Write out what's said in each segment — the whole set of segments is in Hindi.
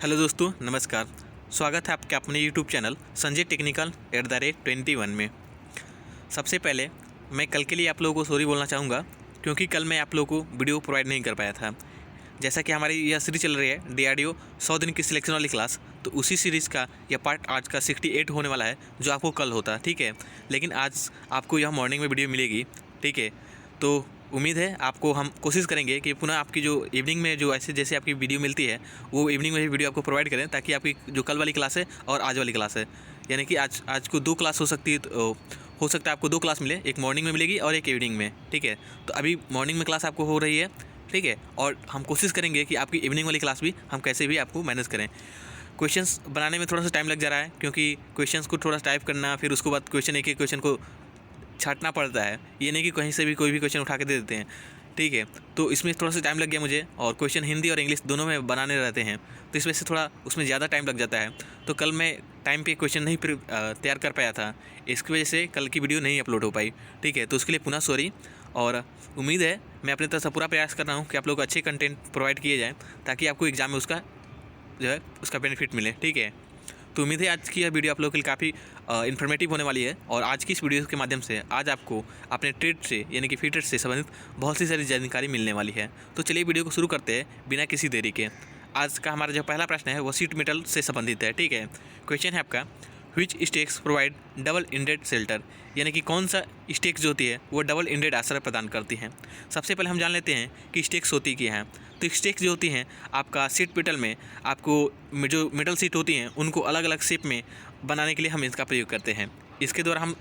हेलो दोस्तों, नमस्कार। स्वागत है आपके अपने यूट्यूब चैनल संजय टेक्निकल @21 में। सबसे पहले मैं कल के लिए आप लोगों को सॉरी बोलना चाहूँगा, क्योंकि कल मैं आप लोगों को वीडियो प्रोवाइड नहीं कर पाया था। जैसा कि हमारी यह सीरीज चल रही है DRDO 100 दिन की सिलेक्शन वाली क्लास, तो उसी सीरीज़ का यह पार्ट आज का 68 होने वाला है, जो आपको कल होता, ठीक है। लेकिन आज आपको यह मॉर्निंग में वीडियो मिलेगी, ठीक है। तो उम्मीद है आपको हम कोशिश करेंगे कि पुनः आपकी जो इवनिंग में जो ऐसे जैसे आपकी वीडियो मिलती है, वो इवनिंग में भी वीडियो आपको प्रोवाइड करें, ताकि आपकी जो कल वाली क्लास है और आज वाली क्लास है, यानी कि आज को 2 क्लास हो सकती है। तो हो सकता है आपको 2 क्लास मिले, एक मॉर्निंग में मिलेगी और एक इवनिंग में, ठीक है। तो अभी मॉर्निंग में क्लास आपको हो रही है, ठीक है। और हम कोशिश करेंगे कि आपकी इवनिंग वाली क्लास भी हम कैसे भी आपको मैनेज करें। क्वेश्चंस बनाने में थोड़ा सा टाइम लग जा रहा है, क्योंकि क्वेश्चंस को थोड़ा सा टाइप करना, फिर उसके बाद क्वेश्चन एक क्वेश्चन को छांटना पड़ता है। ये नहीं कि कहीं से भी कोई भी क्वेश्चन उठा के दे देते हैं, ठीक है। तो इसमें थोड़ा सा टाइम लग गया मुझे, और क्वेश्चन हिंदी और इंग्लिश दोनों में बनाने रहते हैं, तो इस वजह से थोड़ा उसमें ज़्यादा टाइम लग जाता है। तो कल मैं टाइम पे क्वेश्चन नहीं तैयार कर पाया था, इसकी वजह से कल की वीडियो नहीं अपलोड हो पाई, ठीक है। तो उसके लिए पुनः सॉरी। और उम्मीद है मैं अपनी तरफ से पूरा प्रयास कर रहा हूँ कि आप लोग को अच्छे कंटेंट प्रोवाइड किए जाएँ, ताकि आपको एग्ज़ाम में उसका जो है उसका बेनिफिट मिले, ठीक है। तो उम्मीद है आज की यह वीडियो आप लोगों के लिए काफ़ी इन्फॉर्मेटिव होने वाली है, और आज की इस वीडियो के माध्यम से आज आपको अपने ट्रेड से यानी कि फीटर से संबंधित बहुत सी सारी जानकारी मिलने वाली है। तो चलिए वीडियो को शुरू करते हैं बिना किसी देरी के। आज का हमारा जो पहला प्रश्न है वो शीट मेटल से संबंधित है, ठीक है। क्वेश्चन है आपका, which stakes provide double ended shelter, यानी कि कौन सा स्टेक्स जो होती है वो डबल इंडेड आश्रय प्रदान करती हैं। सबसे पहले हम जान लेते हैं कि स्टेक्स होती क्या हैं। तो स्टेक्स जो होती हैं आपका शीट मेटल में, आपको जो मेटल शीट होती हैं उनको अलग अलग शेप में बनाने के लिए हम इसका प्रयोग करते हैं। इसके द्वारा हम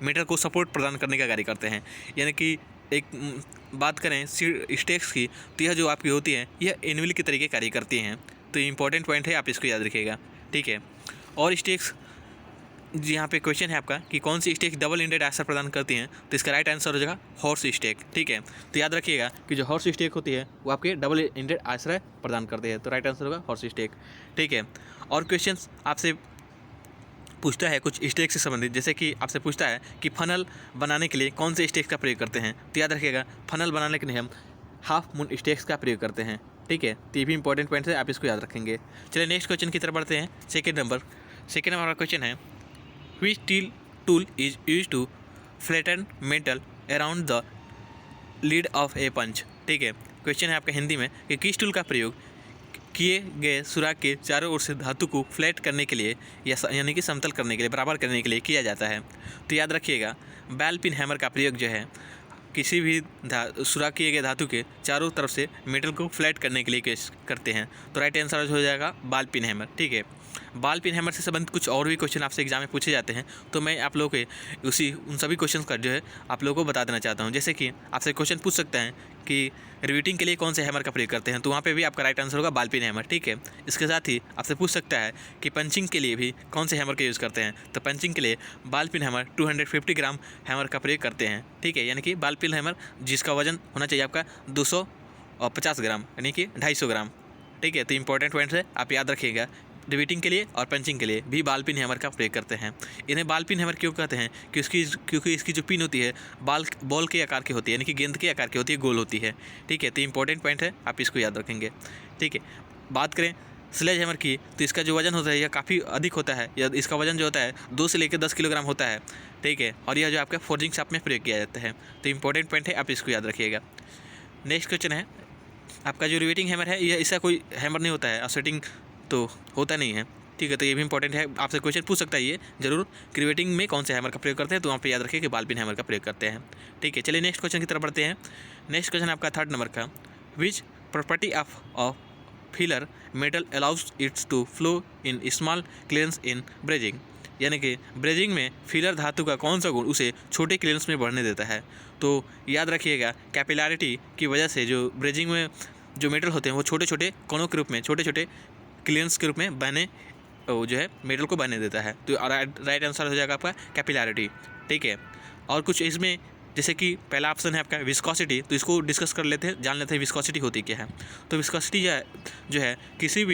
मेटल को सपोर्ट प्रदान करने का कार्य करते हैं। यानी कि एक बात करें स्टेक्स की, तो यह जो आपकी होती है यह एनुअल के तरीके कार्य करती हैं। तो इंपॉर्टेंट पॉइंट है, आप इसको याद रखिएगा, ठीक है। और स्टेक्स यहाँ पे क्वेश्चन है आपका कि कौन सी स्टेक डबल इंडेड आश्रय प्रदान करती हैं, तो इसका राइट आंसर हो जाएगा हॉर्स स्टेक, ठीक है। तो याद रखिएगा कि जो हॉर्स स्टेक होती है वो आपके डबल इंडेड आश्रय प्रदान करती है, तो राइट आंसर होगा हॉर्स स्टेक, ठीक है। और क्वेश्चन आपसे पूछता है कुछ स्टेक से संबंधित, जैसे कि आपसे पूछता है कि फनल बनाने के लिए कौन से स्टेक्स का प्रयोग करते हैं। तो याद रखिएगा फनल बनाने के लिए हम हाफ मून स्टेक्स का प्रयोग करते हैं, ठीक है। तो ये भी इंपॉर्टेंट पॉइंट है, आप इसको याद रखेंगे। चलिए नेक्स्ट क्वेश्चन की तरफ बढ़ते हैं। सेकेंड नंबर का क्वेश्चन है, which steel tool is used to flatten metal around the lead of a punch, ठीक है। क्वेश्चन है आपका हिंदी में कि किस टूल का प्रयोग किए गए सुराग के चारों ओर से धातु को फ्लैट करने के लिए यानी कि समतल करने के लिए, बराबर करने के लिए किया जाता है। तो याद रखिएगा बैल पिन हैमर का प्रयोग जो है किसी भी सुराग किए गए धातु के चारों तरफ से मेटल को फ्लैट करने के लिए करते हैं। तो राइट आंसर हो जाएगा बाल पिन हैमर, ठीक है। बाल पिन हैमर से संबंधित कुछ और भी क्वेश्चन आपसे एग्जाम में पूछे जाते हैं, तो मैं आप लोगों के उन सभी क्वेश्चन का जो है आप लोगों को बता देना चाहता हूं। जैसे कि आपसे क्वेश्चन पूछ सकते हैं कि रिवेटिंग के लिए कौन से हैमर का प्रयोग करते हैं, तो वहाँ पे भी आपका राइट आंसर होगा बाल पिन हैमर, ठीक है। इसके साथ ही आपसे पूछ सकता है कि पंचिंग के लिए भी कौन से हैमर का यूज़ करते हैं, तो पंचिंग के लिए बाल पिन हैमर 250 ग्राम हैमर का प्रयोग करते हैं, ठीक है। यानी कि बाल पिन हैमर जिसका वजन होना चाहिए आपका 250 ग्राम, यानी कि 250 ग्राम, ठीक है। तो इंपॉर्टेंट पॉइंट है, आप याद रखिएगा। रिवेटिंग के लिए और पंचिंग के लिए भी बाल पिन हैमर का प्रयोग करते हैं। इन्हें बाल पिन हैमर क्यों कहते हैं, क्योंकि इसकी जो पिन होती है बॉल के आकार की होती है, यानी कि गेंद के आकार की होती है, गोल होती है, ठीक है। तो इंपॉर्टेंट पॉइंट है, आप इसको याद रखेंगे, ठीक है। बात करें स्लेज हैमर की, तो इसका जो वजन होता है यह काफ़ी अधिक होता है। इसका वजन जो होता है 2 से लेकर 10 किलोग्राम होता है, ठीक है। और यह जो आपका फोर्जिंग शॉप में प्रयोग किया जाता है। तो इंपॉर्टेंट पॉइंट है, आप इसको याद रखिएगा। नेक्स्ट क्वेश्चन है आपका, जो रिवेटिंग हैमर है यह इसका कोई हैमर नहीं होता है, और सेटिंग तो होता नहीं है, ठीक है। तो ये भी इंपॉर्टेंट है, आपसे क्वेश्चन पूछ सकता है ये जरूर कि रिवेटिंग में कौन से हैमर का प्रयोग करते हैं, तो वहाँ पे याद रखिए कि बाल पिन हैमर का प्रयोग करते हैं, ठीक है। चलिए नेक्स्ट क्वेश्चन की तरफ बढ़ते हैं। नेक्स्ट क्वेश्चन आपका थर्ड नंबर का, which property of filler metal allows its to flow in small clearance in brazing, यानी कि ब्रेजिंग में फिलर धातु का कौन सा गुण उसे छोटे क्लियरेंस में बढ़ने देता है। तो याद रखिएगा कैपिलरिटी की वजह से जो ब्रेजिंग में जो मेटल होते हैं वो छोटे छोटे कोनों के रूप में, छोटे छोटे क्लियरेंस के रूप में बहने जो है मेटल को बहने देता है। तो राइट आंसर हो जाएगा आपका कैपिलरिटी, ठीक है। और कुछ इसमें जैसे कि पहला ऑप्शन है आपका विस्कोसिटी, तो इसको डिस्कस कर लेते हैं, जान लेते हैं विस्कोसिटी होती क्या है। तो विस्कोसिटी जो है किसी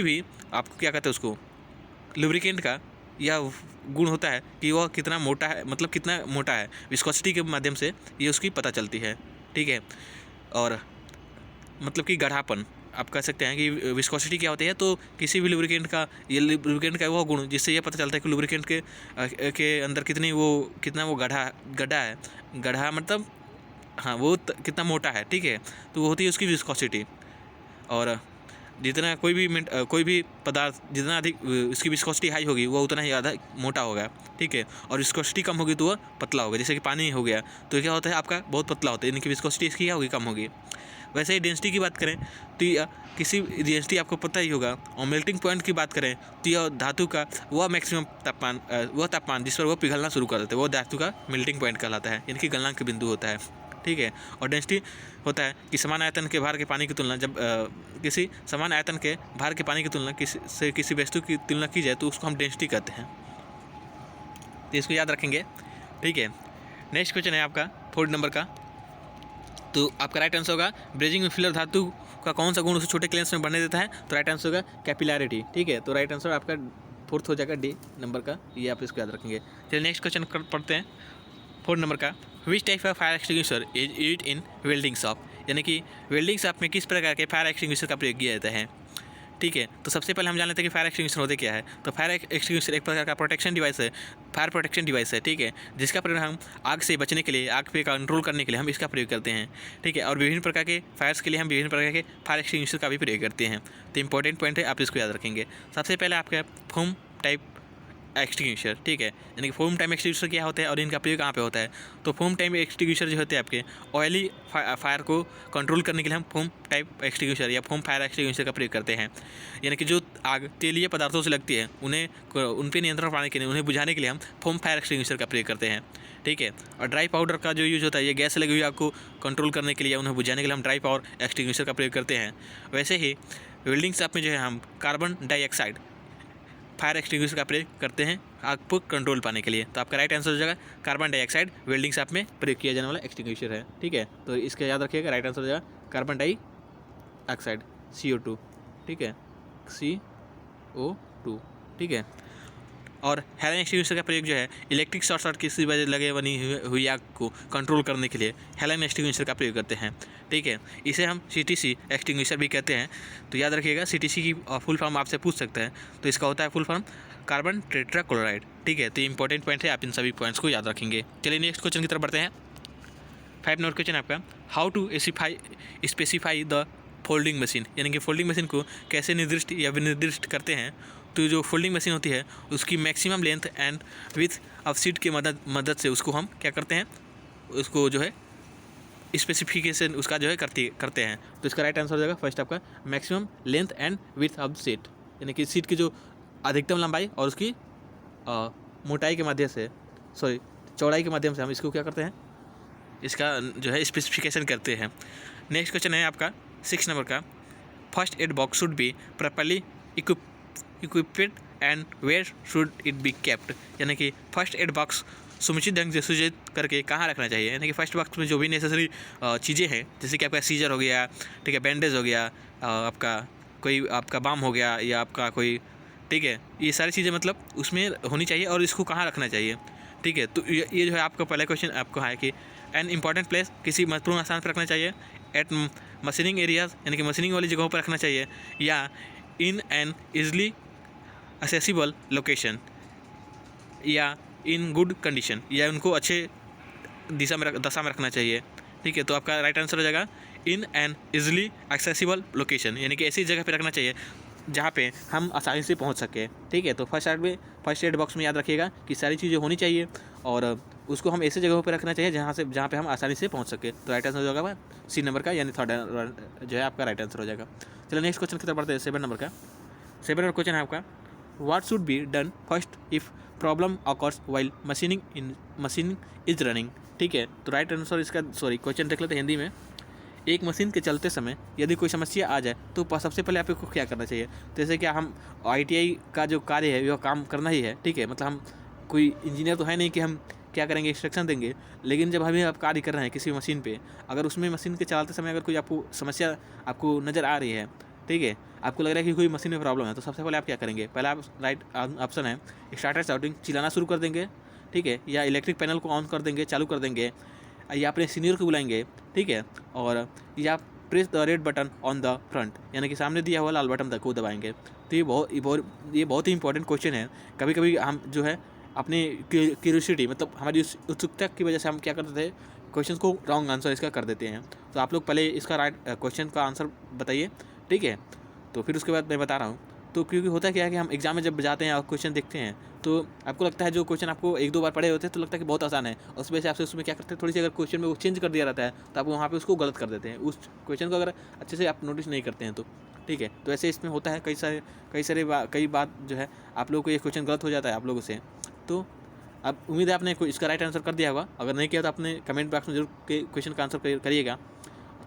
भी आपको क्या कहते हैं उसको लुब्रिकेंट का यह गुण होता है कि वह कितना मोटा है, मतलब कितना मोटा है, विस्कोसिटी के माध्यम से ये उसकी पता चलती है, ठीक है। और मतलब कि गाढ़ापन आप कह सकते हैं कि विस्कोसिटी क्या होती है। तो किसी भी लुब्रिकेंट का, ये लुब्रिकेंट का वो गुण जिससे ये पता चलता है कि लुब्रिकेंट के अंदर कितना वो गड्ढा है। गड्ढा मतलब हाँ वो कितना मोटा है, ठीक है। तो वो होती है उसकी विस्कोसिटी। और जितना कोई भी पदार्थ जितना अधिक इसकी विस्कोसिटी हाई होगी वो उतना ही ज़्यादा मोटा होगा, ठीक है। और विस्कोसिटी कम होगी तो वह पतला होगा। जैसे कि पानी हो गया तो क्या होता है आपका बहुत पतला होता है, यानी कि विस्कोसिटी इसकी क्या होगी, कम होगी। वैसे ही डेंसिटी की बात करें तो किसी डेंसिटी आपको पता ही होगा। और मेल्टिंग पॉइंट की बात करें तो यह धातु का वह मैक्सिमम तापमान जिस पर वह पिघलना शुरू कर देते हैं वो धातु का मेल्टिंग पॉइंट कहलाता है, यानी कि गलनांक बिंदु होता है, ठीक है। और डेंसिटी होता है कि समान आयतन के भार के पानी की तुलना, जब किसी समान आयतन के भार के पानी की तुलना किसी वस्तु की तुलना की जाए तो उसको हम डेंसिटी कहते हैं। तो इसको याद रखेंगे, ठीक है। नेक्स्ट क्वेश्चन है आपका 4 नंबर का। तो आपका राइट आंसर होगा ब्रेजिंग में फिलर धातु का कौन सा गुण उसे छोटे क्लेंस में बढ़ने देता है। तो राइट आंसर होगा कैपिलैरिटी, ठीक है। तो राइट आंसर आपका 4th हो जाएगा डी नंबर का, ये आप इसको याद रखेंगे। चलिए नेक्स्ट क्वेश्चन पढ़ते हैं 4 नंबर का। Which type of fire extinguisher is used in welding shop, यानी कि वेल्डिंग शॉप में किस प्रकार के फायर एक्सटिंग्विशर का प्रयोग किया जाता है, ठीक है। तो सबसे पहले हम जान लेते हैं कि फायर एक्सटिंग्विशर होते क्या है। तो फायर एक्सटिंग्विशर एक प्रकार का प्रोटेक्शन डिवाइस है, फायर प्रोटेक्शन डिवाइस है, ठीक है, जिसका प्रयोग हम आग से बचने के लिए, आग पे कंट्रोल करने के लिए हम इसका प्रयोग करते हैं, ठीक है। और विभिन्न प्रकार के फायर्स के लिए हम विभिन्न प्रकार के फायर एक्सटिंग्विशर का भी प्रयोग करते हैं। तो इंपॉर्टेंट पॉइंट है, आप इसको याद रखेंगे। सबसे पहले आपका फोम टाइप एक्सटिंग्विशर, ठीक है, यानी कि फोम टाइप एक्सटिंग्विशर क्या होता है और इनका प्रयोग कहाँ पे होता है। तो फोम टाइप एक्सटिंग्विशर जो होते हैं आपके ऑयली फायर को कंट्रोल करने के लिए हम फोम टाइप एक्सटिंग्विशर या फोम फायर एक्सटिंग्विशर का प्रयोग करते हैं। यानी कि जो आग तेलीय पदार्थों से लगती है उन पर नियंत्रण पाने के लिए, उन्हें बुझाने के लिए हम फोम फायर एक्सटिंग्विशर का प्रयोग करते हैं, ठीक है। और ड्राई पाउडर का जो यूज़ होता है, ये गैस लगी हुई आग को कंट्रोल करने के लिए, उन्हें बुझाने के लिए हम ड्राई पाउडर एक्सटिंग्विशर का प्रयोग करते हैं। वैसे ही वेल्डिंग शॉप में जो है हम कार्बन डाइऑक्साइड फायर एक्सटिंग्विशर का प्रयोग करते हैं आग को कंट्रोल पाने के लिए। तो आपका राइट आंसर हो जाएगा कार्बन डाइऑक्साइड वेल्डिंग शॉप में प्रयोग किया जाने वाला एक्सटिंग्विशर है, ठीक है। तो इसका याद रखिएगा, राइट आंसर हो जाएगा कार्बन डाइऑक्साइड CO2, ठीक है, CO2, ठीक है। और हेलन एक्सटिंग्विशर का प्रयोग जो है इलेक्ट्रिक शॉर्ट सर्किट किसी वजह लगे बनी हुई आग को कंट्रोल करने के लिए हेलन एक्सटिंग्विशर का प्रयोग करते हैं, ठीक है। इसे हम CTC एक्सटिंग्विशर भी कहते हैं। तो याद रखिएगा, CTC की फुल फॉर्म आपसे पूछ सकते हैं, तो इसका होता है फुल फॉर्म कार्बन टेट्राक्लोराइड, ठीक है। तो इंपॉर्टेंट पॉइंट है, आप इन सभी पॉइंट्स को याद रखेंगे। चलिए नेक्स्ट क्वेश्चन की तरफ बढ़ते हैं। 5 नंबर क्वेश्चन आपका, how to specify the folding machine, यानी कि फोल्डिंग मशीन को कैसे निर्दिष्ट या विनिर्दिष्ट करते हैं। तो जो फोल्डिंग मशीन होती है उसकी maximum length and width of seat की मदद से उसको हम क्या करते हैं, उसको जो है स्पेसिफिकेशन उसका जो है करते हैं। तो इसका राइट आंसर हो जाएगा फर्स्ट आपका maximum length and width of seat, यानी कि सीट की जो अधिकतम लंबाई और उसकी मोटाई के माध्यम से, चौड़ाई के माध्यम से हम इसको क्या करते हैं, इसका जो है स्पेसिफिकेशन करते हैं। नेक्स्ट क्वेश्चन है आपका 6 नंबर का। First aid box should be properly equipped and where should it be kept, यानी कि फर्स्ट एड बॉक्स समुचित ढंग से सुसज्जित करके कहाँ रखना चाहिए। यानी कि फर्स्ट बॉक्स में जो भी नेसेसरी चीज़ें हैं, जैसे कि आपका सीजर हो गया, ठीक है, बैंडेज हो गया, आपका कोई आपका बाम हो गया, या आपका कोई, ठीक है, ये सारी चीज़ें मतलब उसमें होनी चाहिए और इसको कहाँ रखना चाहिए, ठीक है। तो ये जो है आपका पहला क्वेश्चन आपको है कि एन इंपॉर्टेंट प्लेस, किसी महत्वपूर्ण स्थान पर रखना चाहिए, एट मशीनिंग एरियाज, यानी कि मशीनिंग वाली जगहों पर रखना चाहिए, या in an easily accessible location, या इन गुड कंडीशन, या उनको अच्छे दशा में रखना चाहिए, ठीक है। तो आपका राइट आंसर हो जाएगा in an easily accessible location, यानी कि ऐसी जगह पे रखना चाहिए जहाँ पे हम आसानी से पहुँच सके, ठीक है। तो फर्स्ट एड बॉक्स में याद रखिएगा कि सारी चीज़ें होनी चाहिए और उसको हम ऐसी जगहों पर रखना चाहिए जहाँ पे हम आसानी से पहुँच सके। तो राइट आंसर हो जाएगा C नंबर का, यानी थर्ड जो है आपका राइट आंसर हो जाएगा। चलो नेक्स्ट क्वेश्चन की तरफ बढ़ते हैं 7 नंबर का। 7 नंबर क्वेश्चन है आपका, what should be done first if problem occurs while machining is running, ठीक है। तो राइट आंसर इसका क्वेश्चन देख लेते हैं हिंदी में। एक मशीन के चलते समय यदि कोई समस्या आ जाए तो सबसे पहले आपको क्या करना चाहिए। तो जैसे कि हम ITI का जो कार्य है वह काम करना ही है, ठीक है। मतलब हम कोई इंजीनियर तो है नहीं कि हम क्या करेंगे, इंस्ट्रक्शन देंगे, लेकिन जब हमें आप कार्य कर रहे हैं किसी मशीन पे, अगर उसमें मशीन के चलाते समय अगर कोई आपको समस्या आपको नज़र आ रही है, ठीक है, आपको लग रहा है कि कोई मशीन में प्रॉब्लम है, तो सबसे पहले आप क्या करेंगे, पहला आप राइट ऑप्शन है स्टार्टर शाउटिंग, चिल्लाना शुरू कर देंगे, ठीक है, या इलेक्ट्रिक पैनल को ऑन कर देंगे, चालू कर देंगे, या अपने सीनियर को बुलाएंगे, ठीक है, और या आप press the red button on the front, यानी कि सामने दिया हुआ लाल बटन को दबाएंगे। तो ये बहुत ही इंपॉर्टेंट क्वेश्चन है। कभी कभी हम जो है अपनी क्यूरियोसिटी मतलब हमारी उत्सुकता की वजह से हम क्या करते थे, क्वेश्चन को रॉन्ग आंसर इसका कर देते हैं। तो आप लोग पहले इसका राइट क्वेश्चन का आंसर बताइए, ठीक है। तो फिर उसके बाद मैं बता रहा हूँ। तो क्योंकि होता क्या है कि हम एग्जाम में जब जाते हैं और क्वेश्चन देखते हैं तो आपको लगता है जो क्वेश्चन आपको 1-2 बार पढ़े होते हैं तो लगता है कि बहुत आसान है, और उस वजह से आपसे उसमें क्या करते हैं, थोड़ी सी अगर क्वेश्चन में वो चेंज कर दिया रहता है तो आप वहाँ पे उसको गलत कर देते हैं, उस क्वेश्चन को अगर अच्छे से आप नोटिस नहीं करते हैं तो, ठीक है। तो ऐसे इसमें होता है कई बात जो है आप लोगों को ये क्वेश्चन गलत हो जाता है आप लोगों से। तो अब उम्मीद है आपने इसका राइट आंसर कर दिया होगा। अगर नहीं किया तो आपने कमेंट बॉक्स में जरूर क्वेश्चन का आंसर करिएगा।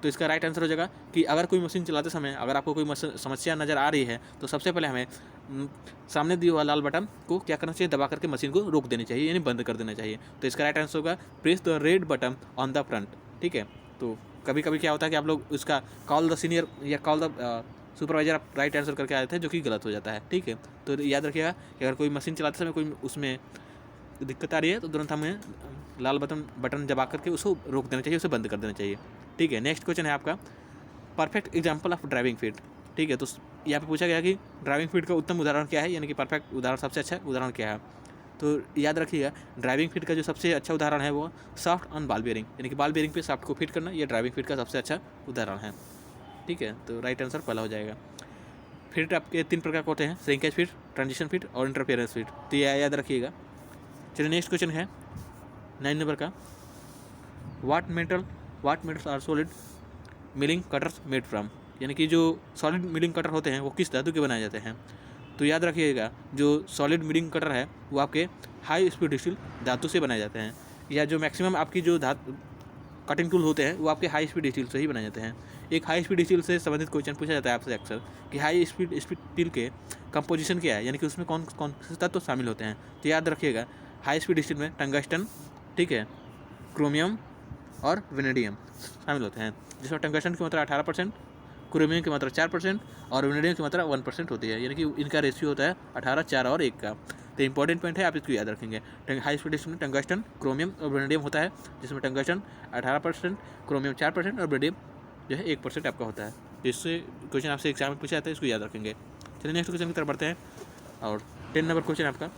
तो इसका राइट आंसर हो जाएगा कि अगर कोई मशीन चलाते समय अगर आपको कोई समस्या नज़र आ रही है तो सबसे पहले हमें सामने दिए हुआ लाल बटन को क्या करना चाहिए, दबा करके मशीन को रोक देनी चाहिए, यानी बंद कर देना चाहिए। तो इसका राइट आंसर होगा press the red button on the front, ठीक है। तो कभी कभी क्या होता है कि आप लोग उसका कॉल द सीनियर या कॉल द सुपरवाइजर आप राइट आंसर करके आए थे, जो कि गलत हो जाता है, ठीक है। तो याद रखिएगा कि अगर कोई मशीन चलाते समय कोई उसमें दिक्कत आ रही है तो तुरंत हमें लाल बटन दबा करके उसको रोक देना चाहिए, उसे बंद कर देना चाहिए, ठीक है। नेक्स्ट क्वेश्चन है आपका perfect example of driving fit, ठीक है। तो यहाँ पे पूछा गया कि ड्राइविंग फिट का उत्तम उदाहरण क्या है, यानी कि परफेक्ट उदाहरण, सबसे अच्छा उदाहरण क्या है। तो याद रखिएगा ड्राइविंग फिट का जो सबसे अच्छा उदाहरण है वो सॉफ्ट ऑन बॉल बेयरिंग, यानी कि बॉल बेयरिंग पे सॉफ्ट को फिट करना, ये ड्राइविंग फिट का सबसे अच्छा उदाहरण है, ठीक है। तो राइट आंसर पहला हो जाएगा। फिट आपके 3 प्रकार के होते हैं, श्रिंकेज फिट, ट्रांजिशन फिट और इंटरफेरेंस फिट, तो ये याद रखिएगा। चलिए नेक्स्ट क्वेश्चन है 9 नंबर का, what metals are solid milling cutters made from, यानी कि जो सॉलिड मिलिंग कटर होते हैं वो किस धातु के बनाए जाते हैं। तो याद रखिएगा जो सॉलिड मिलिंग कटर है वो आपके हाई स्पीड स्टील धातु से बनाए जाते हैं, या जो मैक्सिमम आपकी जो कटिंग टूल होते हैं वो आपके हाई स्पीड स्टील से ही बनाए जाते हैं। एक हाई स्पीड स्टील से संबंधित क्वेश्चन पूछा जाता है आपसे अक्सर कि हाई स्पीड स्टील के कंपोजिशन क्या है, यानी कि उसमें कौन कौन से तत्व शामिल होते हैं। तो याद रखिएगा हाई स्पीड स्टील में टंगस्टन, ठीक है, क्रोमियम और वेनेडियम शामिल होते हैं, जिसमें टंगस्टन की मात्रा 18%, क्रोमियम की मात्रा 4% और वेनेडियम की मात्रा 1% होती है, यानी कि इनका रेशियो होता है 18, 4 और 1 का। तो इंपॉर्टेंट पॉइंट है, आप इसको याद रखेंगे। हाई स्पीड स्टील में टंगस्टन, क्रोमियम और वेनेडियम होता है, जिसमें टंगस्टन 18%, क्रोमियम 4% और वेनेडियम जो है 1% आपका होता है। तो इससे क्वेश्चन आपसे एग्जाम में पूछा जाता है, इसको याद रखेंगे। चलिए नेक्स्ट क्वेश्चन की तरफ बढ़ते हैं, और 10 नंबर क्वेश्चन आपका,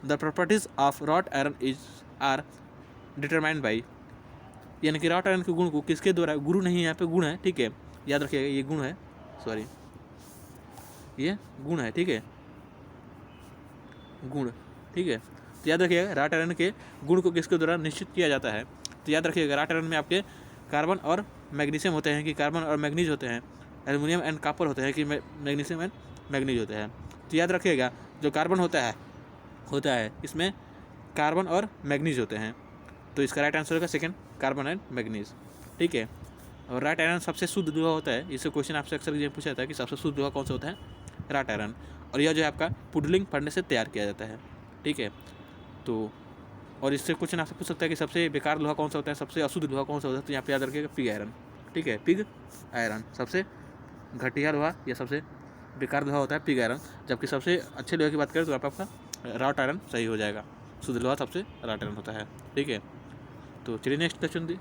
the properties of wrought iron are determined by, यानी कि रॉट आयरन के गुण को किसके द्वारा, गुरु नहीं यहाँ पे गुण है, ठीक है, याद रखिएगा ये गुण है, सॉरी ये गुण है, ठीक है, गुण, ठीक है। तो याद रखिएगा रॉट आयरन के गुण को किसके द्वारा निश्चित किया जाता है। तो याद रखिएगा रॉट आयरन में आपके कार्बन और मैग्नीशियम होते हैं कि कार्बन और मैग्नीज होते हैं, एल्युमिनियम एंड कॉपर होते हैं कि मैग्नीशियम एंड मैग्नीज होते हैं। तो याद रखिएगा जो कार्बन होता है इसमें कार्बन और मैग्नीज होते हैं, तो इसका राइट आंसर होगा सेकंड, कार्बन एंड मैग्नीज, ठीक है। और रॉट आयरन सबसे शुद्ध लोहा होता है, इससे क्वेश्चन आपसे अक्सर ये पूछा जाता है कि सबसे शुद्ध लोहा कौन सा होता है, रॉट आयरन, और यह जो है आपका पुडलिंग फड़ने से तैयार किया जाता है, ठीक है। तो और इससे क्वेश्चन आपसे पूछ सकता है कि सबसे बेकार लोहा कौन सा होता है, सबसे अशुद्ध लोहा कौन सा होता है। तो यहाँ पे याद रखिएगा पिग आयरन, ठीक है, पिग आयरन सबसे घटिया लोहा या सबसे बेकार लोहा होता है पिग आयरन, जबकि सबसे अच्छे लोहे की बात करें तो आपका रॉट आयरन सही हो जाएगा, शुद्ध लोहा सबसे रॉट आयरन होता है, ठीक है। तो चलिए नेक्स्ट क्वेश्चन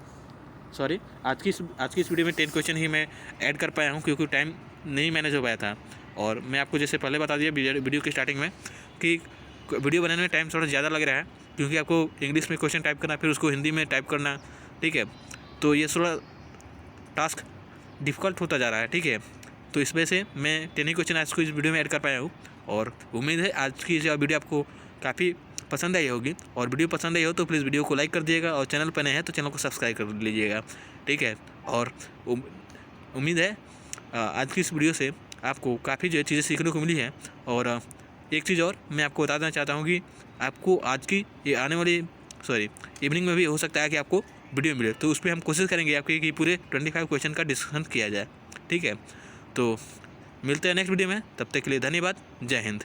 सॉरी आज की इस वीडियो में 10 क्वेश्चन ही मैं ऐड कर पाया हूँ, क्योंकि टाइम नहीं मैनेज हो पाया था। और मैं आपको जैसे पहले बता दिया वीडियो की स्टार्टिंग में कि वीडियो बनाने में टाइम थोड़ा ज़्यादा लग रहा है, क्योंकि आपको इंग्लिश में क्वेश्चन टाइप करना, फिर उसको हिंदी में टाइप करना, ठीक है। तो ये थोड़ा टास्क डिफ़िकल्ट होता जा रहा है, ठीक है। तो इस वजह से मैं 10 ही क्वेश्चन आज को इस वीडियो में ऐड कर पाया हूँ, और उम्मीद है आज की जो वीडियो आपको काफ़ी पसंद आई होगी। और वीडियो पसंद आई हो तो प्लीज़ वीडियो को लाइक कर दिएगा, और चैनल पर नए हैं तो चैनल को सब्सक्राइब कर लीजिएगा, ठीक है। और उम्मीद है आज की इस वीडियो से आपको काफ़ी जो है चीज़ें सीखने को मिली है। और एक चीज़ और मैं आपको बता देना चाहता हूँ कि आपको आज की ये आने वाली इवनिंग में भी हो सकता है कि आपको वीडियो मिले, तो उस पर हम कोशिश करेंगे आपके कि पूरे 25 क्वेश्चन का डिस्कशन किया जाए, ठीक है। तो मिलते हैं नेक्स्ट वीडियो में, तब तक के लिए धन्यवाद, जय हिंद।